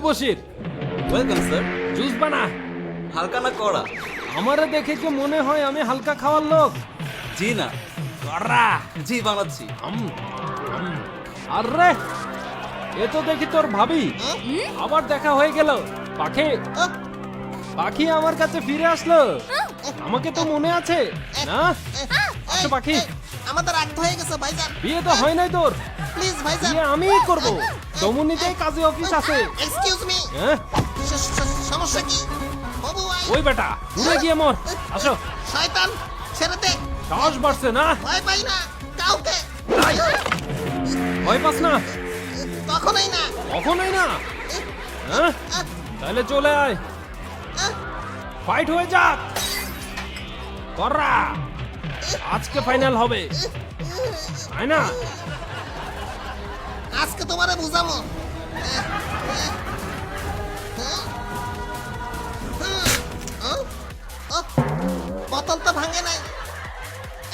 Bashir, welcome sir. Juice বানা। হালকা না কড়া? আমারে দেখে কি মনে হয় আমি হালকা খাওয়ার লোক? জি না। কড়া। জি বানাচ্ছি। আরে এ তো দেখি তোর ভাবি। আবার দেখা হয়ে গেল। পাখি, পাখি আমার কাছে ফিরে আসলো। আমাকে তো মনে আছে না? আসো পাখি। আমাদের রাগ হয়ে গেছে ভাইজান। বিয়ে তো হয় নাই তোর। প্লিজ ভাইজান। বিয়ে আমিই করব। দমনিতেই কাজে অফিস আছে। Excuse me. হ্যাঁ, সমস্যা কি? বাবু ভাই। ওই বেটা দূরে গিয়ে মর। আসো। শয়তান ছেড়ে দে। সাহস বাড়ছে না? ভয় পাই না কাউকে। ভয় পাস না? কখনোই না। কখনোই না? হ্যাঁ, তাহলে চলে আয়, ফাইট হয়ে যাক। কররা, আজকে ফাইনাল হবে, তাই না? আজকে তোমারে বুঝাবো। বোতল তো ভাঙে নাই।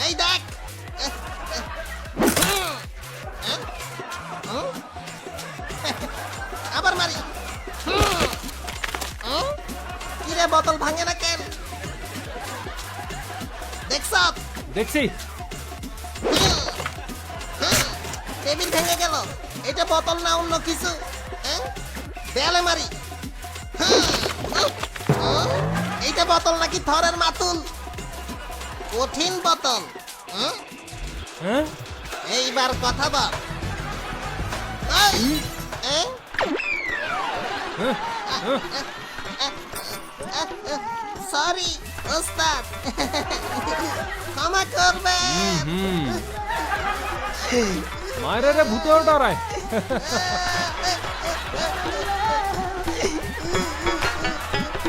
এই দেখ। আবার মারি। কিরে বোতল ভাঙে না কেন? দেখছ? দেখছি। টেবিল ভেঙে গেল। এটা বোতল না অন্য কিছু? দেয়ালে মারি। এইটা বোতল নাকি থরের মাতুল? কঠিন বোতল। হ্যাঁ, এইবার কথা বল। সরি ওস্তাদ, ক্ষমা করবে। মায়ের রে ভূতেও ডরায়।